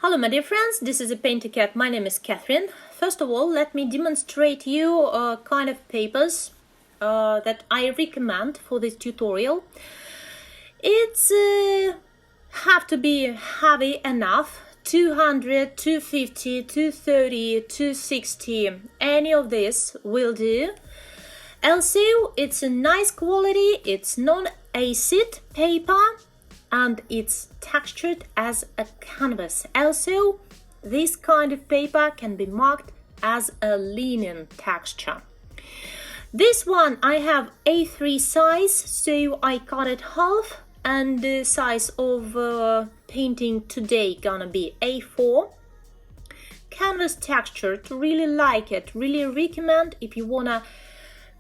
Hello my dear friends, this is a PaintyKat. My name is Catherine. First of all, let me demonstrate you kind of papers that I recommend for this tutorial. It's have to be heavy enough, 200, 250, 230, 260, any of this will do. Also, it's a nice quality, it's non-acid paper and it's textured as a canvas. Also, this kind of paper can be marked as a linen texture. This one I have A3 size, so I cut it half, and the size of painting today gonna be A4. Canvas texture, to really like it, really recommend if you wanna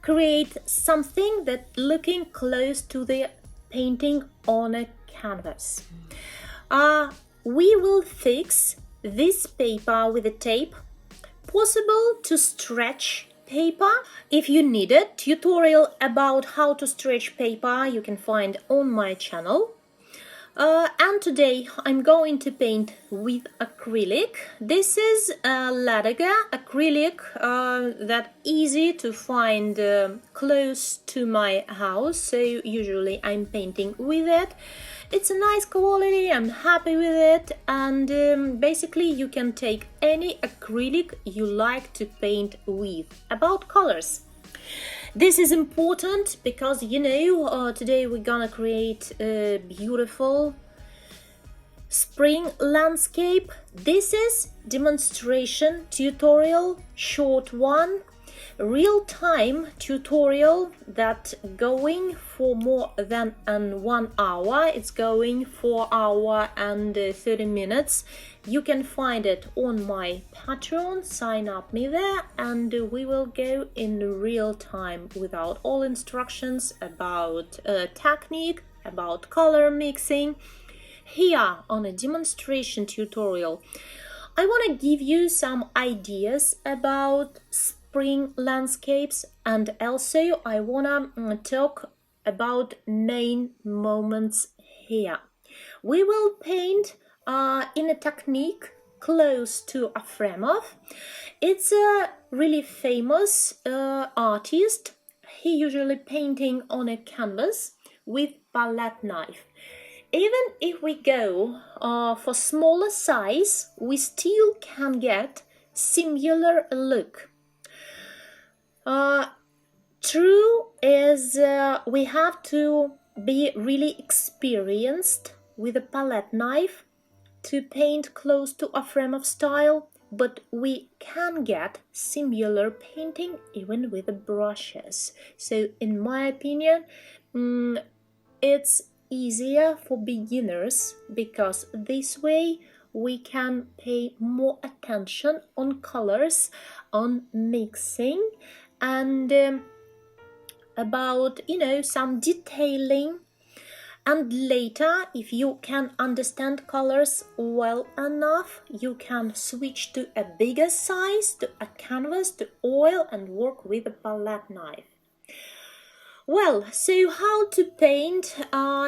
create something that looking close to the painting on a canvas. We will fix this paper with a tape. Possible to stretch paper. If you need a tutorial about how to stretch paper, you can find on my channel. And today I'm going to paint with acrylic. This is a Ladaga acrylic that easy to find close to my house, so usually I'm painting with it. It's a nice quality, I'm happy with it, and basically you can take any acrylic you like to paint with. About colors. This is important because, you know, today we're gonna create a beautiful spring landscape. This is demonstration tutorial, short one, real-time tutorial that going for more than 1 hour. It's going 4 hours and 30 minutes. You can find it on my Patreon. Sign up me there and we will go in real time without all instructions about technique, about color mixing. Here on a demonstration tutorial, I want to give you some ideas about spring landscapes, and also I want to talk about main moments here. We will paint in a technique close to Afremov. It's a really famous artist. He usually painting on a canvas with palette knife. Even if we go for smaller size, we still can get similar look. True is we have to be really experienced with a palette knife to paint close to Afremov style, but we can get similar painting even with the brushes. So in my opinion, it's easier for beginners because this way we can pay more attention on colors, on mixing, and about, you know, some detailing. And later, if you can understand colors well enough, you can switch to a bigger size, to a canvas, to oil, and work with a palette knife. Well, so how to paint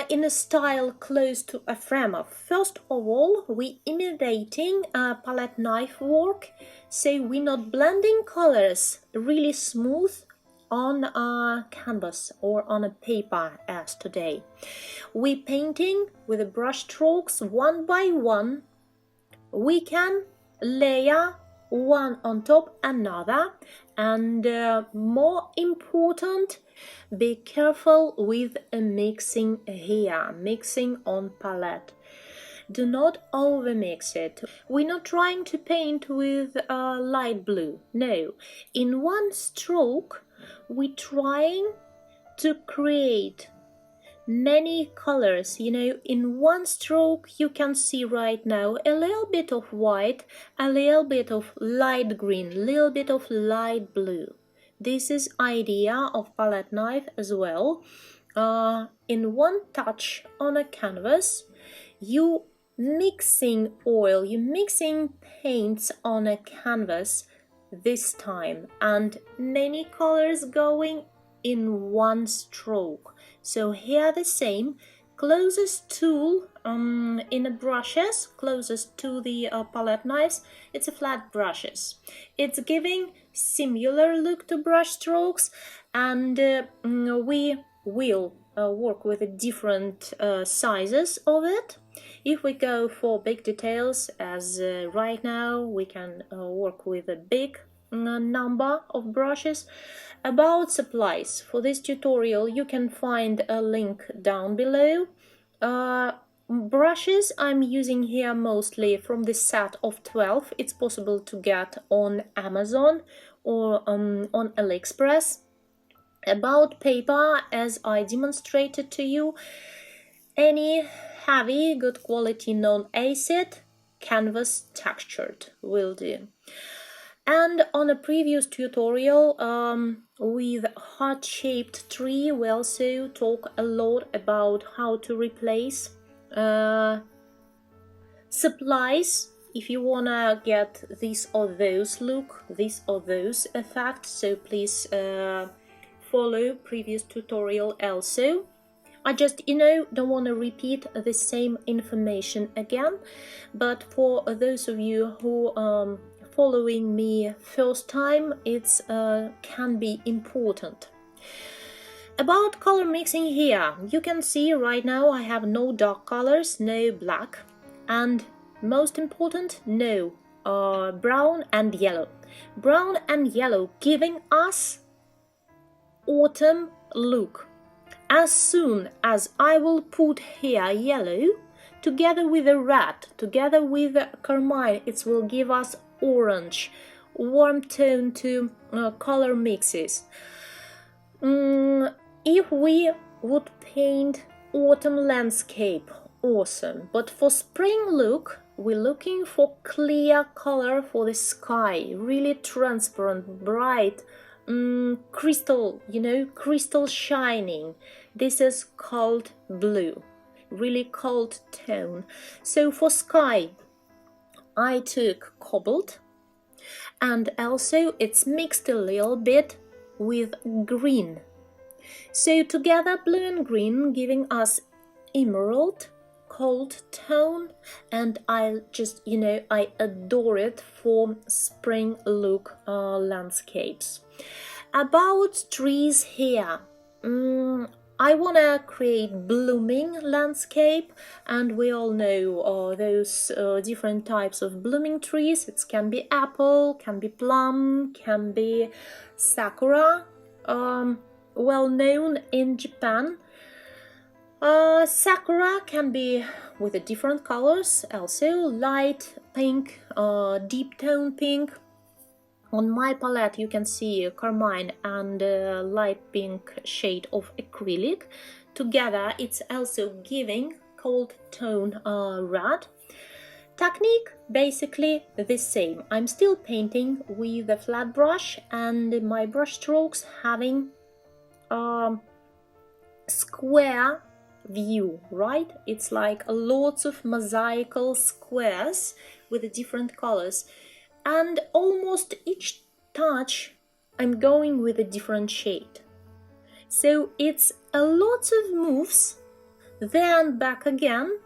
in a style close to Afremov? First of all, we imitating palette knife work, so we're not blending colors really smooth on a canvas or on a paper as today. We painting with the brush strokes one by one. We can layer one on top another, and more important, be careful with mixing here, mixing on palette. Do not over mix it. We're not trying to paint with light blue, no. In one stroke we're trying to create many colors. You know, in one stroke you can see right now a little bit of white, a little bit of light green, a little bit of light blue. This is idea of palette knife as well. In one touch on a canvas, you mixing oil, you mixing paints on a canvas this time, and many colors going in one stroke. So here the same, closest tool in the brushes, closest to the palette knives, it's a flat brushes. It's giving similar look to brush strokes, and we will work with the different sizes of it. If we go for big details, as right now we can work with a big number of brushes. About supplies, for this tutorial you can find a link down below. Brushes I'm using here mostly from the set of 12. It's possible to get on Amazon or on AliExpress. About paper, as I demonstrated to you, any heavy, good quality non-acid canvas textured will do. And on a previous tutorial with heart-shaped tree, we also talk a lot about how to replace supplies if you wanna get this or those look, this or those effect. So please follow previous tutorial also. I just, don't want to repeat the same information again, but for those of you who following me first time, it's can be important. About color mixing here, you can see right now I have no dark colors, no black, and most important, no brown and yellow. Brown and yellow giving us autumn look. As soon as I will put here yellow together with a red, together with carmine, it will give us orange, warm tone to color mixes. If we would paint autumn landscape, awesome, but for spring look we're looking for clear color for the sky, really transparent, bright, crystal, crystal shining. This is called blue, really cold tone. So for sky I took cobalt, and also it's mixed a little bit with green. So together blue and green giving us emerald, cold tone, and I just, I adore it for spring look landscapes. About trees here, I want to create blooming landscape, and we all know those different types of blooming trees. It can be apple, can be plum, can be sakura, well known in Japan. Sakura can be with the different colors, also light pink, deep tone pink. On my palette you can see carmine and light pink shade of acrylic. Together it's also giving cold tone red. Technique basically the same. I'm still painting with a flat brush, and my brush strokes having square view, right? It's like lots of mosaical squares with different colors, and almost each touch I'm going with a different shade. So it's a lot of moves, then back again.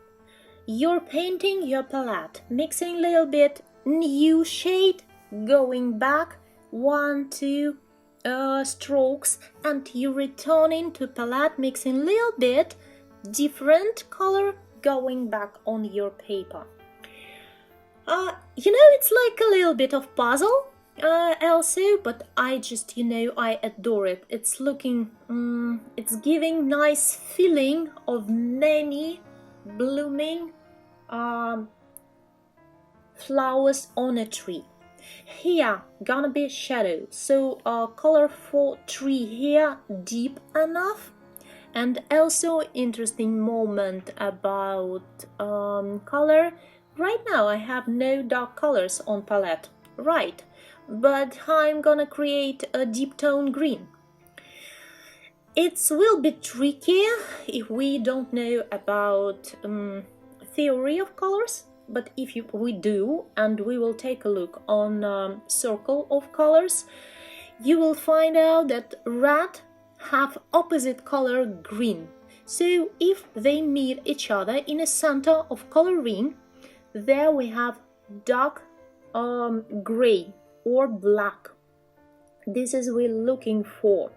You're painting your palette, mixing a little bit new shade, going back 1, 2 strokes, and you returning to palette, mixing a little bit different color, going back on your paper. It's like a little bit of puzzle also, but I just, I adore it. It's looking, it's giving nice feeling of many blooming flowers on a tree. Here gonna be shadow, so color for tree here deep enough. And also interesting moment about color. Right now I have no dark colors on palette, right, but I'm gonna create a deep tone green. It will be tricky if we don't know about theory of colors, but if we do, and we will take a look on circle of colors, you will find out that red have opposite color green. So if they meet each other in a center of color ring, there we have dark gray or black. This is we're looking for.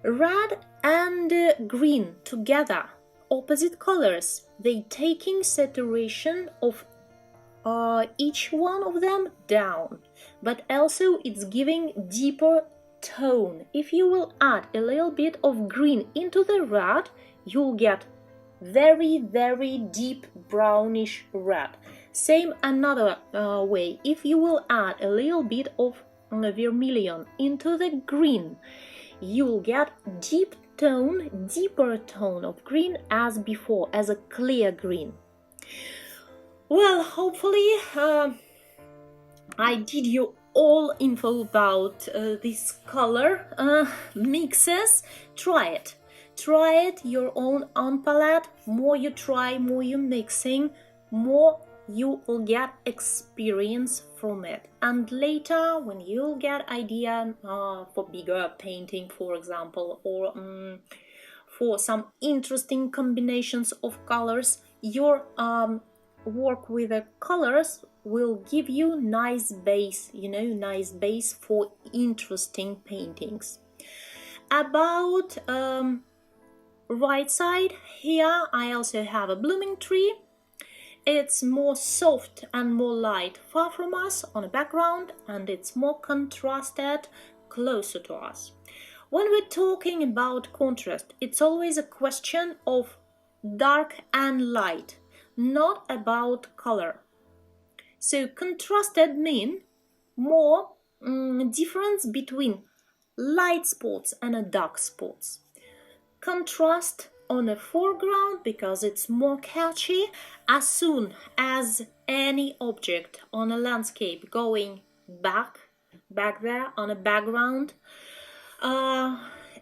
Red and green together, opposite colors, they taking saturation of each one of them down, but also it's giving deeper tone. If you will add a little bit of green into the red, you'll get very, very deep brownish red. Same another way, if you will add a little bit of vermilion into the green, you'll get deeper tone of green as before, as a clear green. Well, hopefully I did you all info about this color mixes. Try it your own on palette. More you try, more you mixing, more you will get experience from it, and later when you'll get idea for bigger painting, for example, or for some interesting combinations of colors, your work with the colors will give you nice base, nice base for interesting paintings. About right side here, I also have a blooming tree. It's more soft and more light far from us on a background, and it's more contrasted closer to us. When we're talking about contrast, it's always a question of dark and light, not about color. So contrasted mean more difference between light spots and dark spots. Contrast on a foreground because it's more catchy. As soon as any object on a landscape going back there on a background,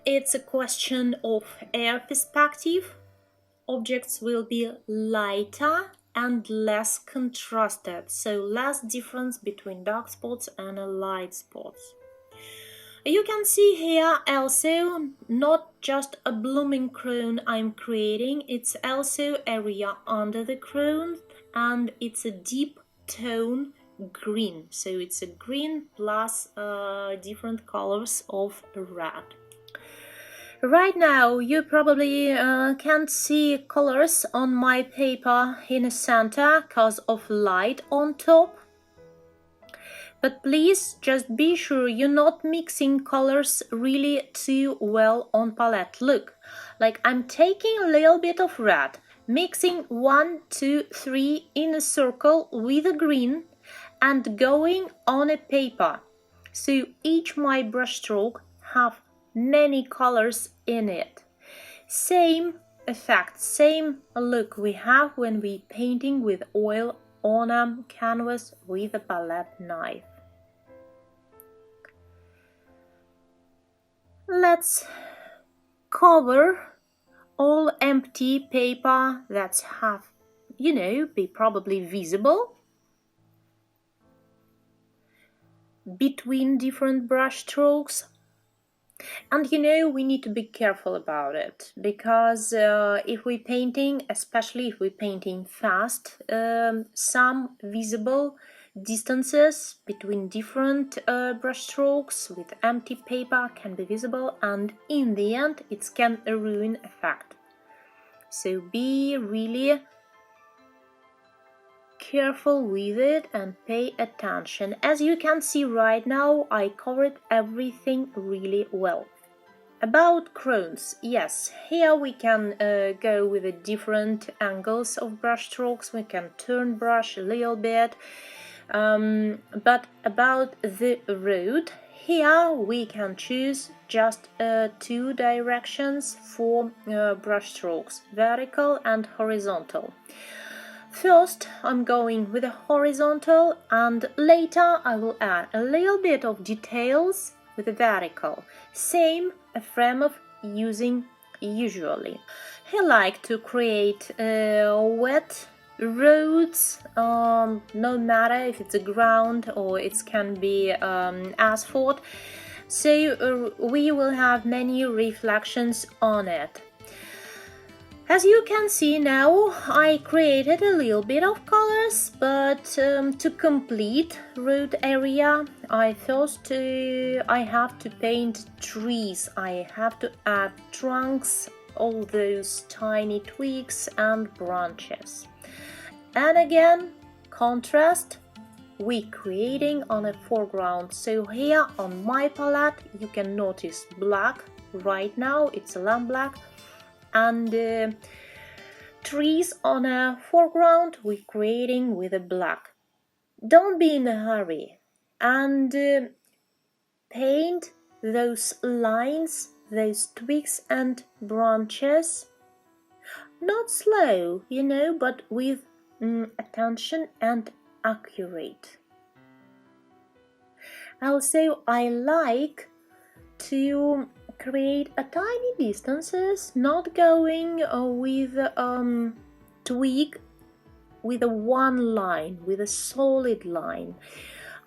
it's a question of air perspective. Objects will be lighter and less contrasted, so less difference between dark spots and light spots. You can see here also not just a blooming crown I'm creating, it's also area under the crown, and it's a deep tone green, so it's a green plus different colors of red. Right now you probably can't see colors on my paper in the center because of light on top. But please just be sure you're not mixing colors really too well on palette. Look, like I'm taking a little bit of red, mixing 1, 2, 3 in a circle with a green and going on a paper. So each my brush stroke have many colors in it. Same effect, same look we have when we painting with oil on a canvas with a palette knife. Let's cover all empty paper that have, be probably visible between different brush strokes. And we need to be careful about it, because if we're painting, especially if we're painting fast, some visible distances between different brush strokes with empty paper can be visible, and in the end it can ruin effect. So be really careful with it and pay attention. As you can see right now, I covered everything really well. About crowns, yes, here we can go with the different angles of brush strokes. We can turn brush a little bit. But about the road, here we can choose just 2 directions for brush strokes, vertical and horizontal. First, I'm going with a horizontal, and later I will add a little bit of details with a vertical. Same Afremov using usually. I like to create wet roads, no matter if it's a ground or it can be asphalt, so we will have many reflections on it. As you can see now, I created a little bit of colors, but to complete road area, I have to paint trees. I have to add trunks, all those tiny twigs and branches. And again, contrast, we creating on a foreground. So here on my palette, you can notice black. Right now, it's a lamp black. And trees on a foreground we're creating with a black. Don't be in a hurry and paint those lines, those twigs and branches, not slow, but with attention and accurate. Also, I like to create a tiny distances, not going with twig with a one line, with a solid line.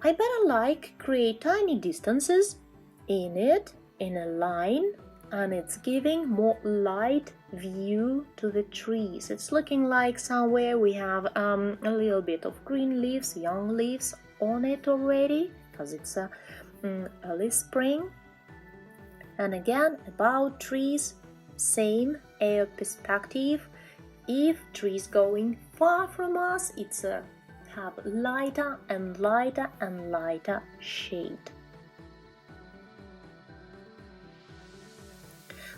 I better like create tiny distances in a line, and it's giving more light view to the trees. It's looking like somewhere we have a little bit of green leaves, young leaves on it already, because it's early spring. And again, about trees, same air perspective. If trees going far from us, it's have lighter and lighter and lighter shade.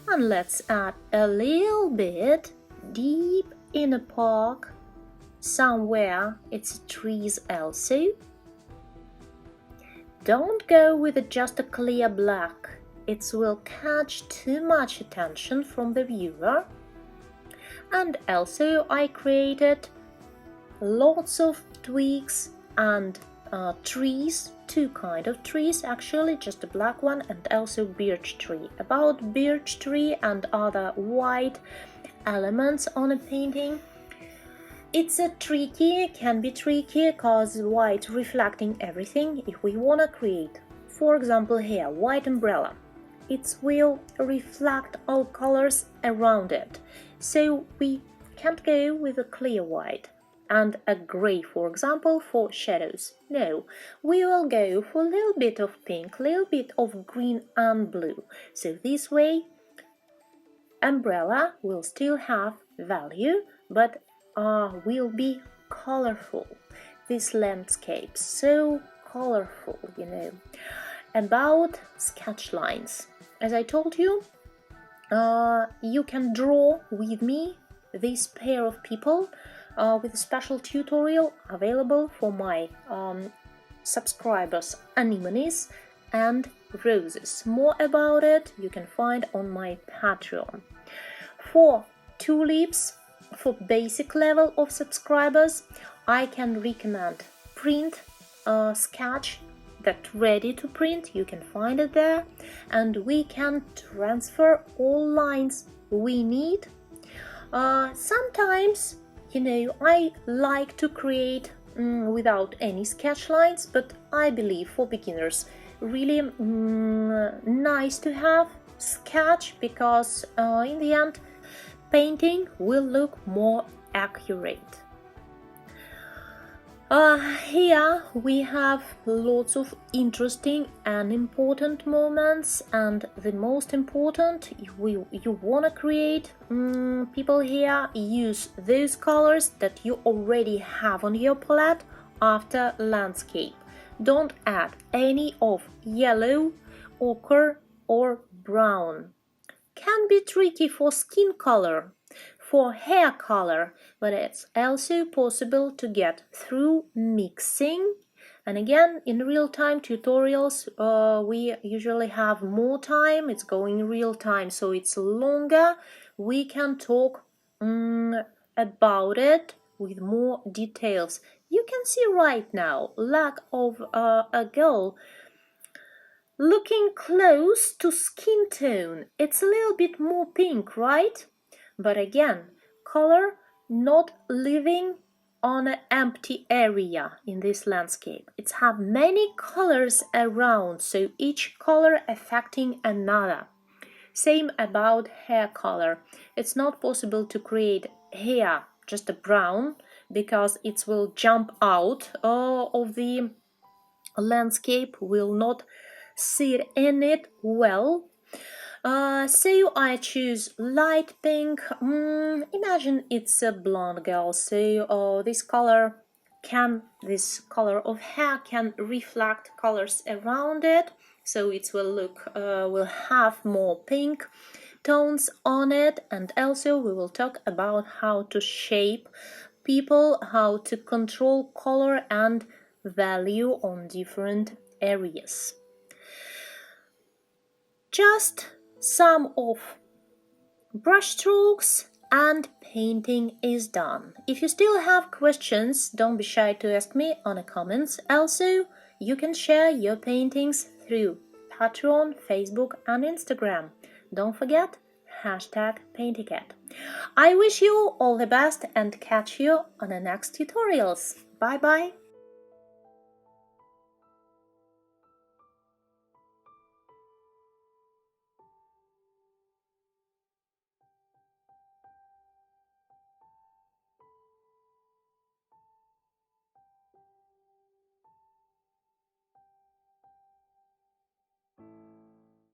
And let's add a little bit deep in a park. Somewhere it's trees also. Don't go with just a clear black. It will catch too much attention from the viewer. And also I created lots of twigs and trees, two kind of trees actually, just a black one and also birch tree. About birch tree and other white elements on a painting, it's can be tricky because white reflecting everything. If we want to create, for example here, white umbrella, it will reflect all colors around it. So we can't go with a clear white and a gray, for example, for shadows. No, we will go for a little bit of pink, a little bit of green and blue. So this way, umbrella will still have value, but will be colorful. This landscape, so colorful, About sketch lines. As I told you, you can draw with me this pair of people with a special tutorial available for my subscribers, anemones and roses. More about it you can find on my Patreon. For tulips, for basic level of subscribers, I can recommend print sketch that ready to print. You can find it there, and we can transfer all lines we need. Sometimes, I like to create without any sketch lines, but I believe for beginners really nice to have sketch, because in the end painting will look more accurate. Here we have lots of interesting and important moments, and the most important, if you want to create people here, use those colors that you already have on your palette after landscape. Don't add any of yellow, ochre or brown. Can be tricky for skin color, for hair color, but it's also possible to get through mixing. And again, in real-time tutorials, we usually have more time. It's going real time, so it's longer. We can talk about it with more details. You can see right now, lack of a girl looking close to skin tone. It's a little bit more pink, right? But again, color not living on an empty area in this landscape. It's have many colors around, so each color affecting another. Same about hair color. It's not possible to create hair just a brown because it will jump out of the landscape, will not sit in it well. So I choose light pink. Imagine it's a blonde girl, so this color of hair can reflect colors around it, so it will have more pink tones on it. And also we will talk about how to shape people, how to control color and value on different areas. Just some of brush strokes and painting is done. If you still have questions, don't be shy to ask me on the comments. Also, you can share your paintings through Patreon, Facebook and Instagram. Don't forget #PaintyKat. I wish you all the best and catch you on the next tutorials. Bye bye!